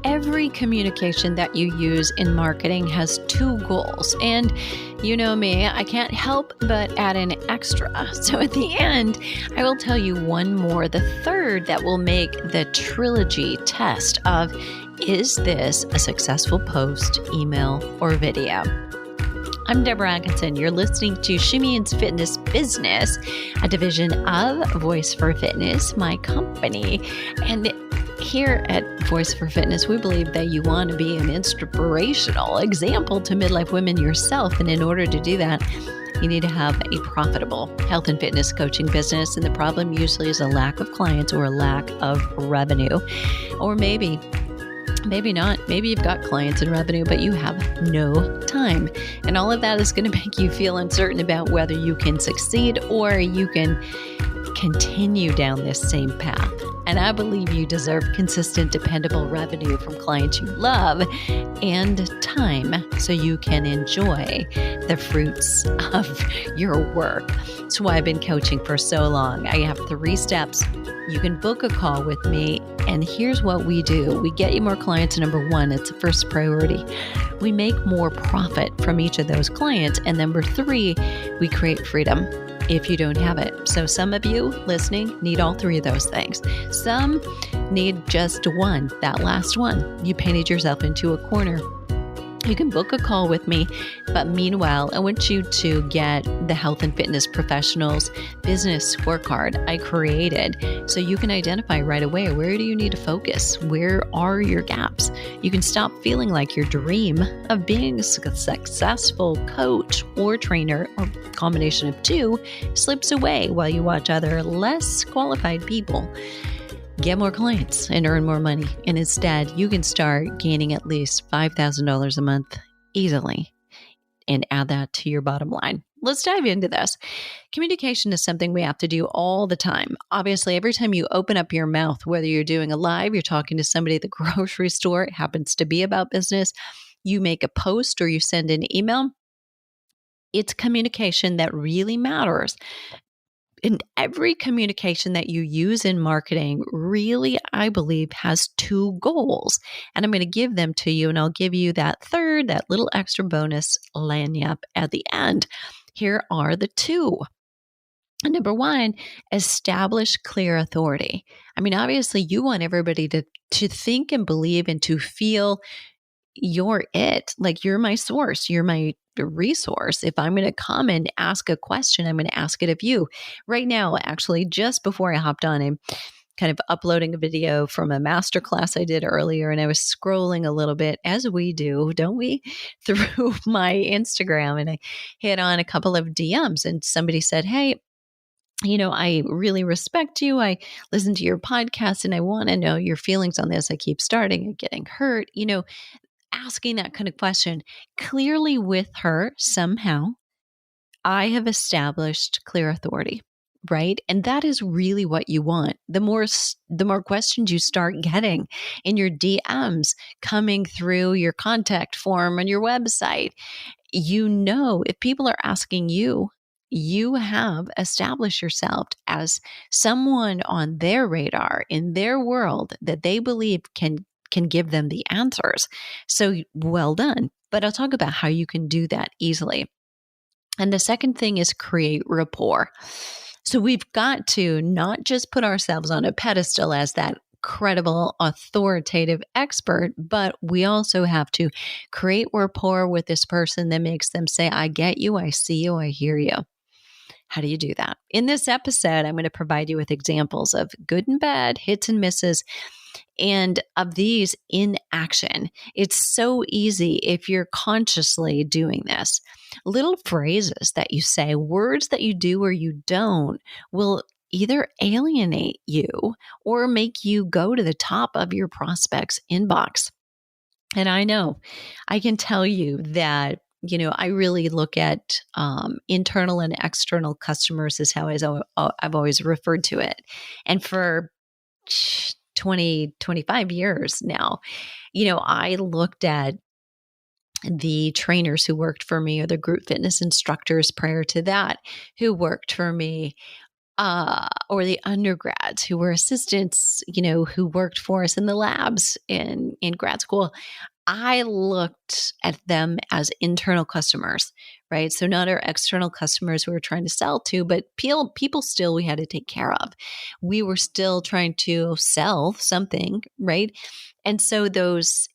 Every communication that you use in marketing has two goals. And you know me, I can't help but add an extra. So at the end, I will tell you one more, the third, that will make the trilogy test of, is this a successful post, email, or video? I'm Deborah Atkinson. You're listening to Shimian's Fitness Business, a division of Voice for Fitness, my company. And here at Voice for Fitness, we believe that you want to be an inspirational example to midlife women yourself. And in order to do that, you need to have a profitable health and fitness coaching business. And the problem usually is a lack of clients or a lack of revenue. Or maybe not. Maybe you've got clients and revenue, but you have no time. And all of that is going to make you feel uncertain about whether you can succeed or you can continue down this same path. And I believe you deserve consistent, dependable revenue from clients you love and time so you can enjoy the fruits of your work. That's why I've been coaching for so long. I have 3 steps. You can book a call with me, and here's what we do. We get you more clients. Number 1, it's the first priority. We make more profit from each of those clients. And number 3, we create freedom if you don't have it. So some of you listening need all 3 of those things. Some need just one, that last one. You painted yourself into a corner. You can book a call with me, but meanwhile, I want you to get the Health and Fitness Professionals Business Scorecard I created so you can identify right away, where do you need to focus? Where are your gaps? You can stop feeling like your dream of being a successful coach or trainer, or combination of 2, slips away while you watch other less qualified people get more clients and earn more money. And instead, you can start gaining at least $5,000 a month easily and add that to your bottom line. Let's dive into this. Communication is something we have to do all the time. Obviously, every time you open up your mouth, whether you're doing a live, you're talking to somebody at the grocery store, it happens to be about business, you make a post or you send an email, it's communication that really matters. And every communication that you use in marketing really, I believe, has 2 goals. And I'm going to give them to you, and I'll give you that third, that little extra bonus lagniappe at the end. Here are the 2. Number 1, establish clear authority. I mean, obviously, you want everybody to think and believe and to feel you're it. Like, you're my source. You're my resource. If I'm going to come and ask a question, I'm going to ask it of you. Right now, actually, just before I hopped on, I'm kind of uploading a video from a masterclass I did earlier, and I was scrolling a little bit, as we do, don't we, through my Instagram, and I hit on a couple of DMs, and somebody said, hey, you know, I really respect you. I listen to your podcast, and I want to know your feelings on this. I keep starting and getting hurt. You know, asking that kind of question clearly with her somehow, I have established clear authority, right? And that is really what you want. The more questions you start getting in your DMs coming through your contact form on your website, you know, if people are asking you, you have established yourself as someone on their radar in their world that they believe can give them the answers. So well done. But I'll talk about how you can do that easily. And the second thing is create rapport. So we've got to not just put ourselves on a pedestal as that credible, authoritative expert, but we also have to create rapport with this person that makes them say, I get you, I see you, I hear you. How do you do that? In this episode, I'm going to provide you with examples of good and bad, hits and misses, and of these in action. It's so easy if you're consciously doing this. Little phrases that you say, words that you do or you don't, will either alienate you or make you go to the top of your prospect's inbox. And I know, I can tell you that, you know, I really look at internal and external customers is how I've always referred to it. And for 25 years now, you know, I looked at the trainers who worked for me or the group fitness instructors prior to that who worked for me or the undergrads who were assistants, who worked for us in the labs in grad school. I looked at them as internal customers, right? So not our external customers who we're trying to sell to, but people still we had to take care of. We were still trying to sell something, right? And so those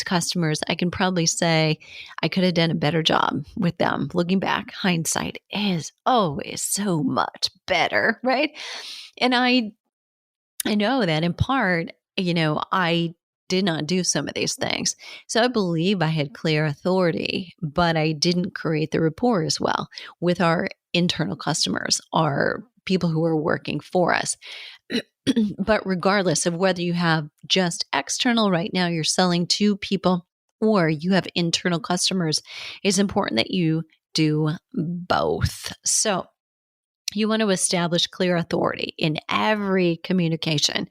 customers, I can probably say I could have done a better job with them. Looking back, hindsight is always so much better, right? And I know that in part, I did not do some of these things. So I believe I had clear authority, but I didn't create the rapport as well with our internal customers, our people who are working for us. But regardless of whether you have just external right now, you're selling to people, or you have internal customers, it's important that you do both. So you want to establish clear authority in every communication.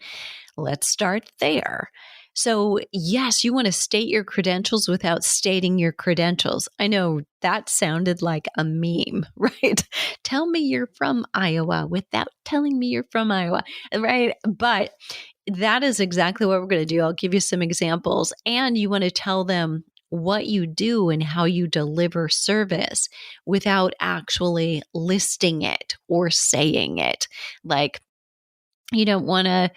Let's start there. So, yes, you want to state your credentials without stating your credentials. I know that sounded like a meme, right? Tell me you're from Iowa without telling me you're from Iowa, right? But that is exactly what we're going to do. I'll give you some examples, and you want to tell them what you do and how you deliver service without actually listing it or saying it. Like, you don't want to,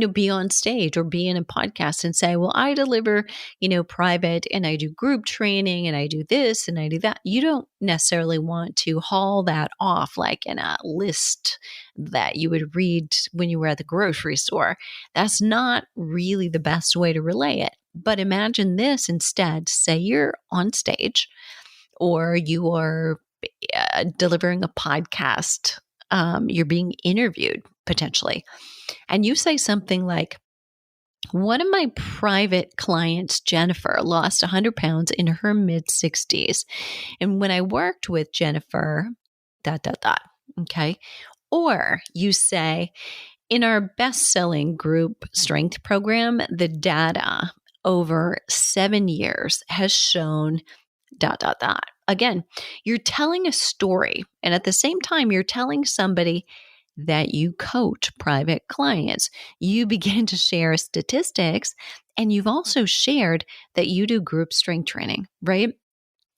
be on stage or be in a podcast and say, well, I deliver, private, and I do group training, and I do this and I do that. You don't necessarily want to haul that off like in a list that you would read when you were at the grocery store. That's not really the best way to relay it. But imagine this instead. Say you're on stage, or you are delivering a podcast. You're being interviewed potentially. And you say something like, one of my private clients, Jennifer, lost 100 pounds in her mid 60s. And when I worked with Jennifer, ... Okay. Or you say, in our best-selling group strength program, the data over 7 years has shown ... Again, you're telling a story, and at the same time, you're telling somebody that you coach private clients. You begin to share statistics, and you've also shared that you do group strength training, right?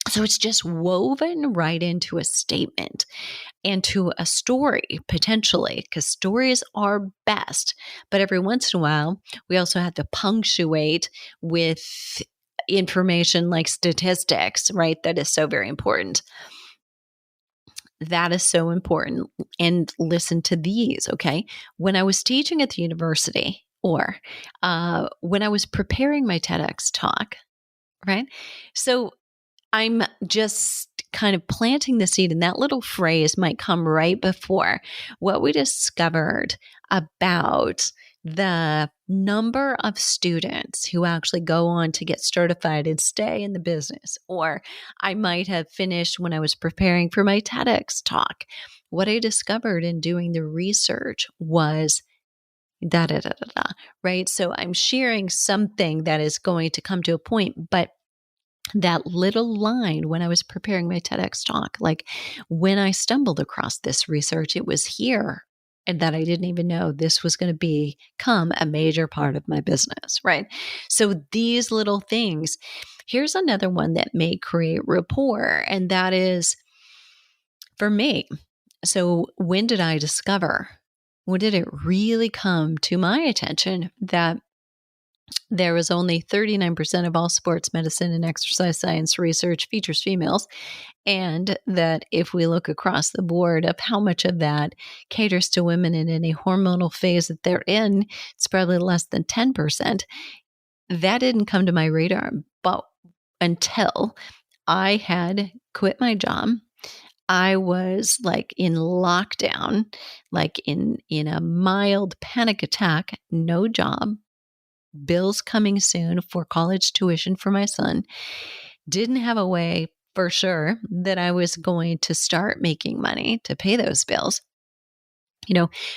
So it's just woven right into a statement and to a story, potentially, because stories are best. But every once in a while, we also have to punctuate with information like statistics, right? That is so very important. That is so important. And listen to these, okay? When I was teaching at the university, or when I was preparing my TEDx talk, right? So I'm just kind of planting the seed, and that little phrase might come right before what we discovered about the number of students who actually go on to get certified and stay in the business. Or I might have finished when I was preparing for my TEDx talk. What I discovered in doing the research was right? So I'm sharing something that is going to come to a point, but that little line when I was preparing my TEDx talk, like when I stumbled across this research, it was here, and that I didn't even know this was going to become a major part of my business, right? So these little things. Here's another one that may create rapport, and that is for me. So when did I discover? When did it really come to my attention that there was only 39% of all sports medicine and exercise science research features females, and that if we look across the board of how much of that caters to women in any hormonal phase that they're in, it's probably less than 10%. That didn't come to my radar, but until I had quit my job, I was like in lockdown, like in a mild panic attack, no job, bills coming soon for college tuition for my son, didn't have a way for sure that I was going to start making money to pay those bills.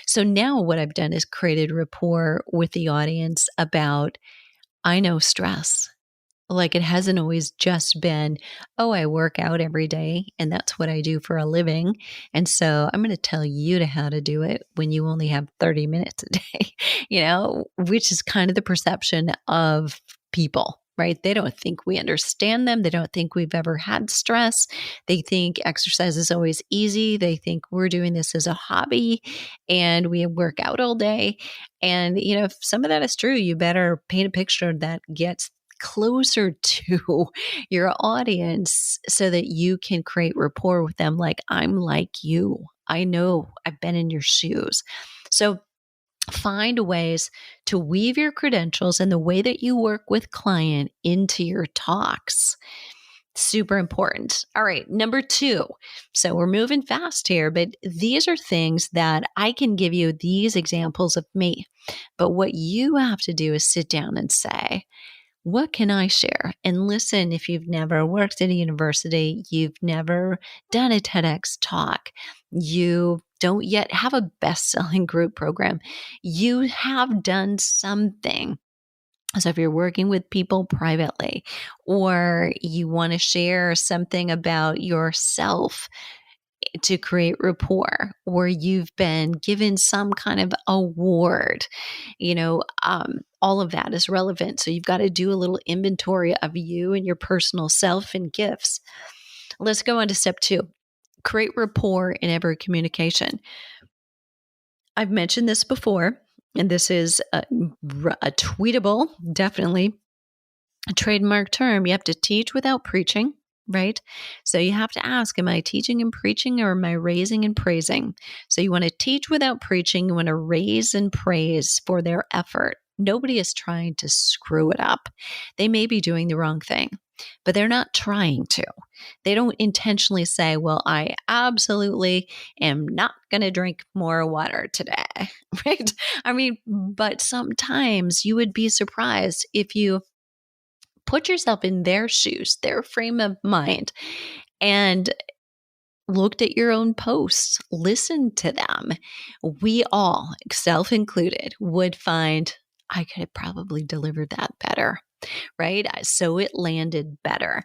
So now what I've done is created rapport with the audience about, I know stress. Like it hasn't always just been, oh, I work out every day and that's what I do for a living. And so I'm going to tell you to how to do it when you only have 30 minutes a day, which is kind of the perception of people, right? They don't think we understand them. They don't think we've ever had stress. They think exercise is always easy. They think we're doing this as a hobby and we work out all day. And, if some of that is true, you better paint a picture that gets closer to your audience so that you can create rapport with them. Like, I'm like you. I know I've been in your shoes. So find ways to weave your credentials and the way that you work with client into your talks. Super important. All right, number 2. So we're moving fast here, but these are things that I can give you these examples of me. But what you have to do is sit down and say, what can I share? And listen, if you've never worked at a university, you've never done a TEDx talk, you don't yet have a best-selling group program, you have done something. So if you're working with people privately, or you want to share something about yourself to create rapport, or you've been given some kind of award, all of that is relevant. So you've got to do a little inventory of you and your personal self and gifts. Let's go on to step 2. Create rapport in every communication. I've mentioned this before, and this is a tweetable, definitely a trademark term. You have to teach without preaching. Right? So you have to ask, am I teaching and preaching or am I raising and praising? So you want to teach without preaching. You want to raise and praise for their effort. Nobody is trying to screw it up. They may be doing the wrong thing, but they're not trying to. They don't intentionally say, well, I absolutely am not going to drink more water today, right? But sometimes you would be surprised if you put yourself in their shoes, their frame of mind, and looked at your own posts, listened to them. We all, self included, would find I could have probably delivered that better, right? So it landed better.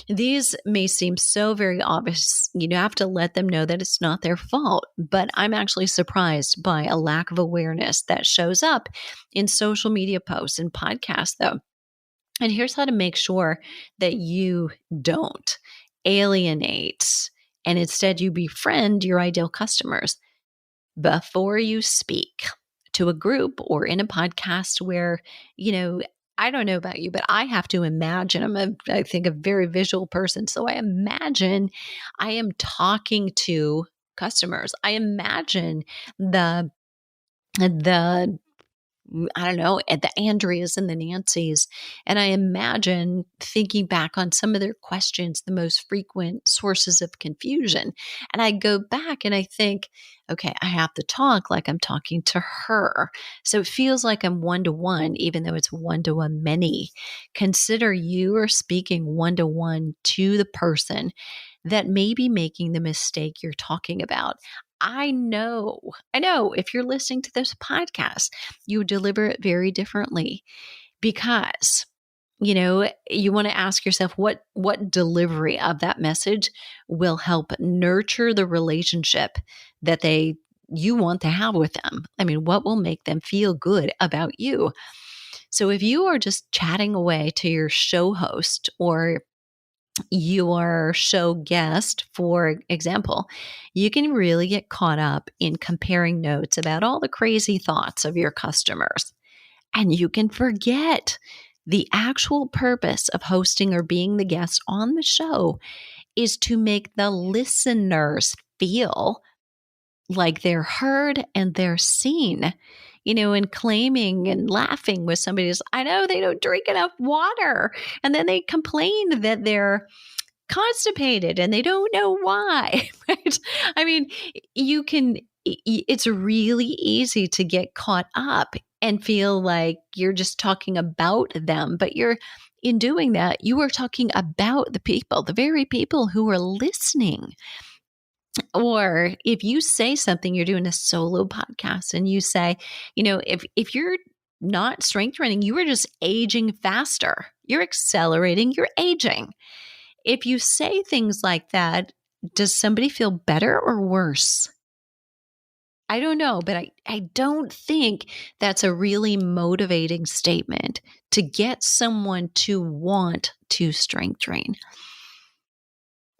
These may seem so very obvious. You have to let them know that it's not their fault, but I'm actually surprised by a lack of awareness that shows up in social media posts and podcasts, though. And here's how to make sure that you don't alienate and instead you befriend your ideal customers. Before you speak to a group or in a podcast where, I don't know about you, but I have to imagine, I think a very visual person. So I imagine I am talking to customers. I imagine the I don't know, at the Andreas and the Nancys. And I imagine thinking back on some of their questions, the most frequent sources of confusion. And I go back and I think, okay, I have to talk like I'm talking to her. So it feels like I'm one-to-one, even though it's one-to-one many. Consider you are speaking one-to-one to the person that may be making the mistake you're talking about. I know if you're listening to this podcast, you deliver it very differently because, you want to ask yourself what delivery of that message will help nurture the relationship that you want to have with them. What will make them feel good about you? So if you are just chatting away to your show host or your show guest, for example, you can really get caught up in comparing notes about all the crazy thoughts of your customers. And you can forget the actual purpose of hosting or being the guest on the show is to make the listeners feel like they're heard and they're seen. And claiming and laughing with somebody is, I know they don't drink enough water. And then they complain that they're constipated and they don't know why, right? It's really easy to get caught up and feel like you're just talking about them. But in doing that, you are talking about the people, the very people who are listening. Or if you say something, you're doing a solo podcast and you say, if you're not strength training. You are just aging faster. You're accelerating your aging. If you say things like that, does somebody feel better or worse? I don't know, but I don't think that's a really motivating statement to get someone to want to strength train.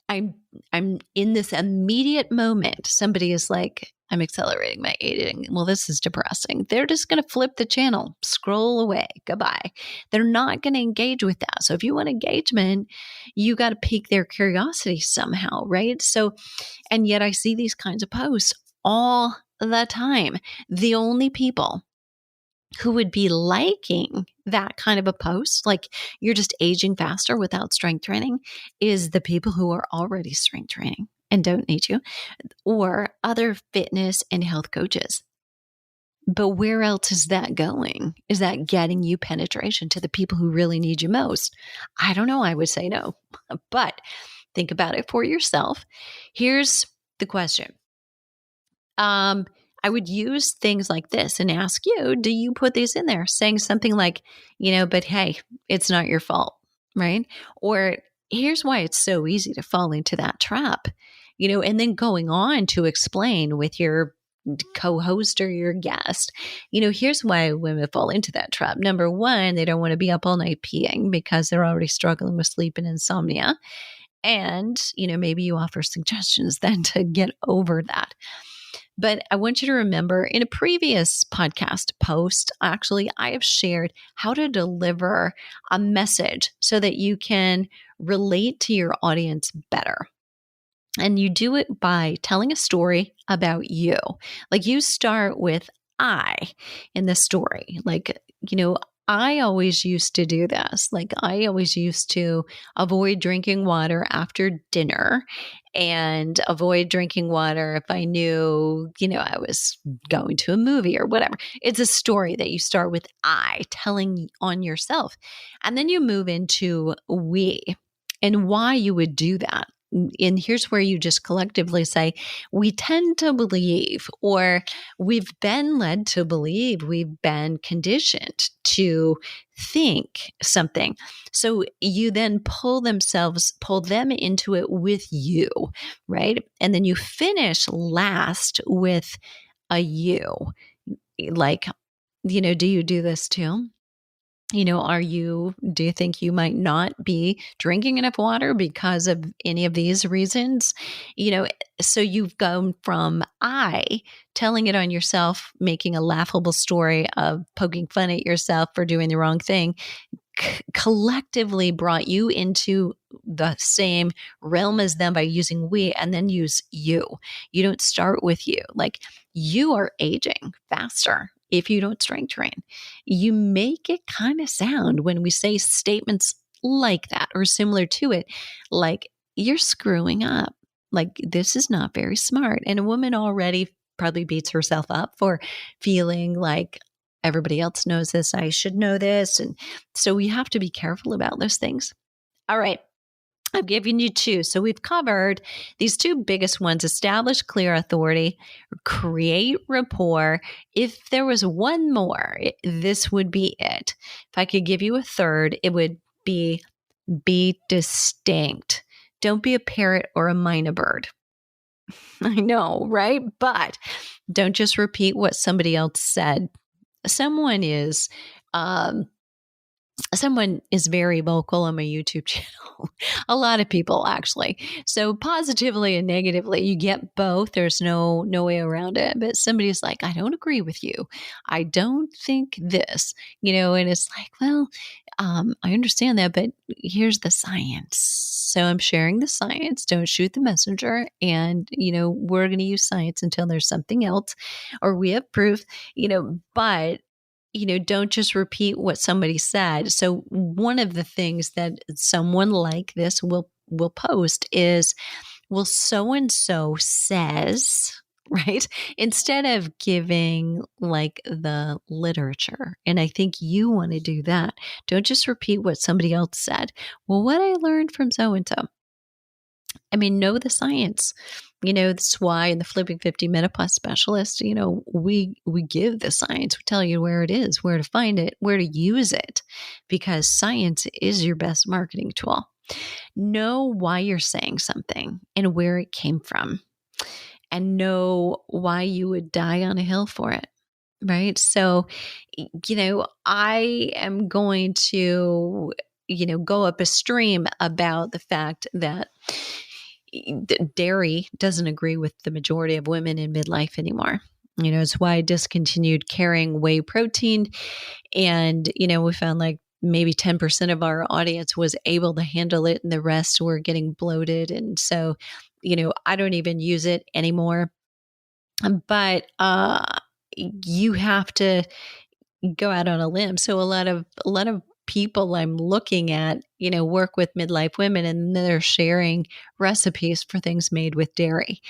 I'm in this immediate moment. Somebody is like, I'm accelerating my aging. Well, this is depressing. They're just going to flip the channel, scroll away, goodbye. They're not going to engage with that. So if you want engagement, you got to pique their curiosity somehow, right? So, and yet I see these kinds of posts all the time. The only people who would be liking that kind of a post, like you're just aging faster without strength training, is the people who are already strength training and don't need you, or other fitness and health coaches. But where else is that going? Is that getting you penetration to the people who really need you most? I don't know. I would say no. But think about it for yourself. Here's the question. I would use things like this and ask you, do you put these in there? Saying something like, but hey, it's not your fault, right? Or here's why it's so easy to fall into that trap, and then going on to explain with your co-host or your guest, here's why women fall into that trap. Number one, they don't want to be up all night peeing because they're already struggling with sleep and insomnia. And, maybe you offer suggestions then to get over that. But I want you to remember in a previous podcast post, actually, I have shared how to deliver a message so that you can relate to your audience better. And you do it by telling a story about you. Like you start with I in the story. Like, I always used to do this. Like I always used to avoid drinking water after dinner and avoid drinking water if I knew, I was going to a movie or whatever. It's a story that you start with I telling on yourself. And then you move into we and why you would do that. And here's where you just collectively say, we tend to believe, or we've been led to believe, we've been conditioned to think something. So you then pull them into it with you, right? And then you finish last with a you. Like, do you do this too? Do you think you might not be drinking enough water because of any of these reasons? So you've gone from I telling it on yourself, making a laughable story of poking fun at yourself for doing the wrong thing, collectively brought you into the same realm as them by using we and then use you. You don't start with you. Like you are aging faster if you don't strength train. You make it kind of sound when we say statements like that or similar to it, like you're screwing up. Like this is not very smart. And a woman already probably beats herself up for feeling like everybody else knows this. I should know this. And so we have to be careful about those things. All right. I've given you two. So we've covered these two biggest ones: establish clear authority, create rapport. If there was one more, this would be it. If I could give you a third, it would be distinct. Don't be a parrot or a mynah bird. I know, right? But don't just repeat what somebody else said. Someone is very vocal on my YouTube channel. A lot of people actually. So positively and negatively, you get both. There's no way around it. But somebody's like, I don't agree with you. I don't think this, and it's like, well, I understand that, but here's the science. So I'm sharing the science. Don't shoot the messenger. And, we're going to use science until there's something else or we have proof, but don't just repeat what somebody said. So one of the things that someone like this will post is, well, so-and-so says, right? Instead of giving like the literature. And I think you want to do that. Don't just repeat what somebody else said. Well, what I learned from so-and-so. I mean, know the science. That's why in the Flipping 50 Menopause Specialist, we give the science. We tell you where it is, where to find it, where to use it, because science is your best marketing tool. Know why you're saying something and where it came from, and know why you would die on a hill for it. Right. So, I am going to, go up a stream about the fact that dairy doesn't agree with the majority of women in midlife anymore. It's why I discontinued carrying whey protein. And, we found like maybe 10% of our audience was able to handle it and the rest were getting bloated. And so, I don't even use it anymore. But you have to go out on a limb. So a lot of people I'm looking at, work with midlife women, and they're sharing recipes for things made with dairy.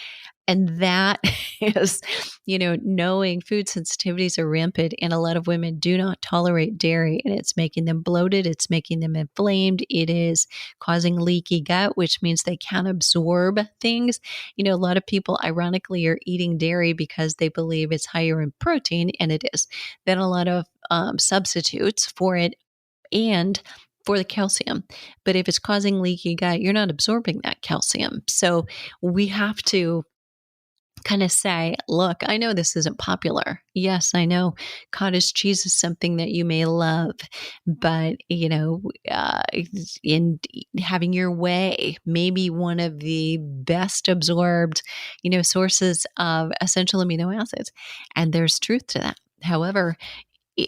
And that is, knowing food sensitivities are rampant, and a lot of women do not tolerate dairy, and it's making them bloated. It's making them inflamed. It is causing leaky gut, which means they can't absorb things. A lot of people, ironically, are eating dairy because they believe it's higher in protein, and it is. Then a lot of substitutes for it and for the calcium. But if it's causing leaky gut, you're not absorbing that calcium. So we have to kind of say, look, I know this isn't popular. Yes, I know cottage cheese is something that you may love, but, in having your whey, maybe one of the best absorbed, sources of essential amino acids. And there's truth to that. However,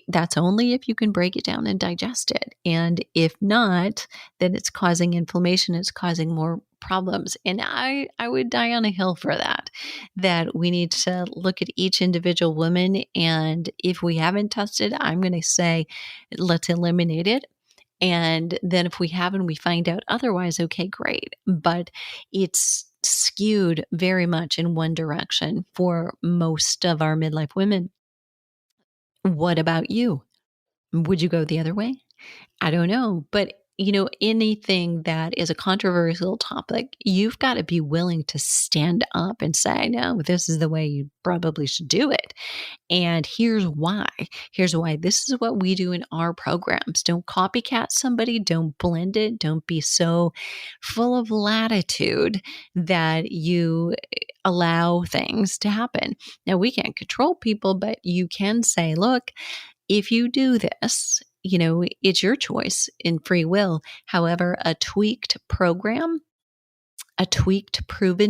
that's only if you can break it down and digest it. And if not, then it's causing inflammation. It's causing more problems. And I would die on a hill for that we need to look at each individual woman. And if we haven't tested, I'm going to say, let's eliminate it. And then if we haven't, we find out otherwise, okay, great. But it's skewed very much in one direction for most of our midlife women. What about you? Would you go the other way? I don't know. But, anything that is a controversial topic, you've got to be willing to stand up and say, no, this is the way you probably should do it. And here's why. Here's why. This is what we do in our programs. Don't copycat somebody. Don't blend it. Don't be so full of latitude that you allow things to happen. Now, we can't control people, but you can say, look, if you do this, it's your choice in free will. However, a tweaked proven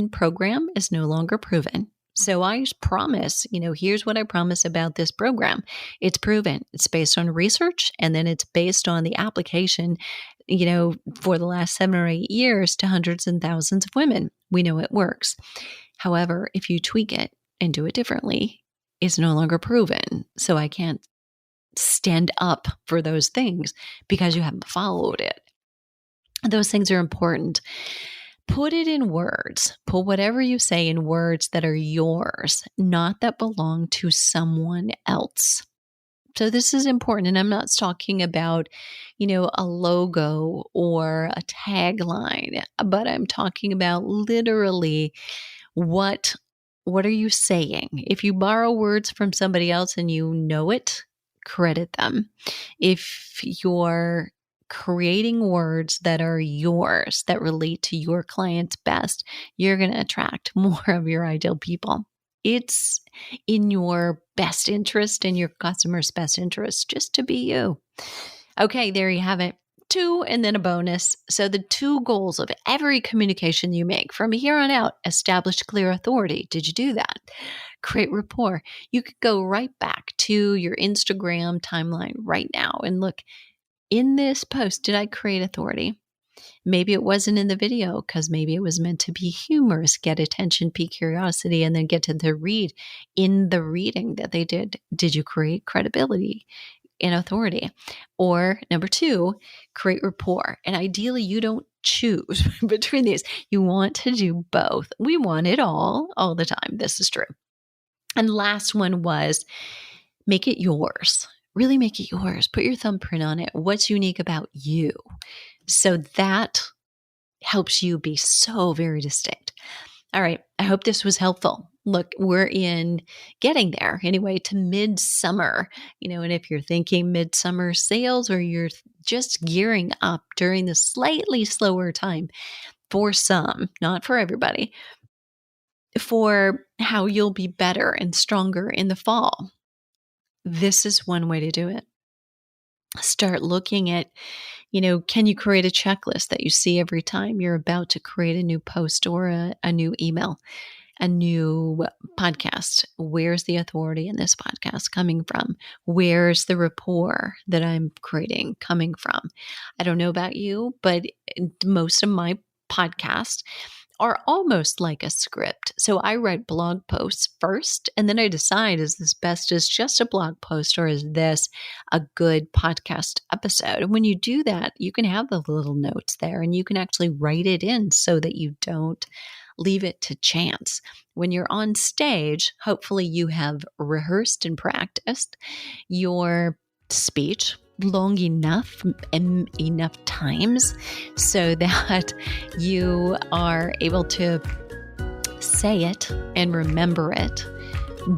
program is no longer proven. So I promise, here's what I promise about this program. It's proven. It's based on research, and then it's based on the application, for the last 7 or 8 years to hundreds and thousands of women. We know it works. However, if you tweak it and do it differently, it's no longer proven. So I can't stand up for those things because you haven't followed it. Those things are important. Put it in words. Put whatever you say in words that are yours, not that belong to someone else. So this is important. And I'm not talking about, a logo or a tagline, but I'm talking about literally what are you saying? If you borrow words from somebody else and you know it, credit them. If you're creating words that are yours, that relate to your clients best, you're going to attract more of your ideal people. It's in your best interest and your customer's best interest just to be you. Okay, there you have it. 2 and then a bonus. So the 2 goals of every communication you make from here on out: establish clear authority. Did you do that? Create rapport. You could go right back to your Instagram timeline right now and look, in this post, did I create authority? Maybe it wasn't in the video because maybe it was meant to be humorous, get attention, pique curiosity, and then get to the read. In the reading that they did you create credibility and authority? Or number 2, create rapport. And ideally, you don't choose between these. You want to do both. We want it all the time. This is true. And last one was make it yours. Really make it yours. Put your thumbprint on it. What's unique about you? So that helps you be so very distinct. All right. I hope this was helpful. Look, we're in getting there anyway to midsummer, and if you're thinking midsummer sales or you're just gearing up during the slightly slower time for some, not for everybody, for how you'll be better and stronger in the fall, this is one way to do it. Start looking at, can you create a checklist that you see every time you're about to create a new post or a new email, a new podcast? Where's the authority in this podcast coming from? Where's the rapport that I'm creating coming from? I don't know about you, but most of my podcasts are almost like a script. So I write blog posts first, and then I decide, is this best as just a blog post or is this a good podcast episode? And when you do that, you can have the little notes there and you can actually write it in so that you don't leave it to chance. When you're on stage, hopefully you have rehearsed and practiced your speech long enough and enough times so that you are able to say it and remember it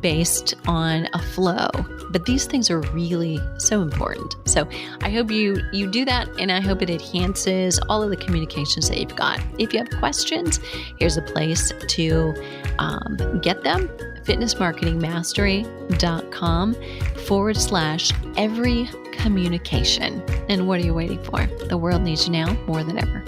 based on a flow. But these things are really so important. So I hope you do that, and I hope it enhances all of the communications that you've got. If you have questions, here's a place to get them: fitnessmarketingmastery.com/every communication. And what are you waiting for? The world needs you now more than ever.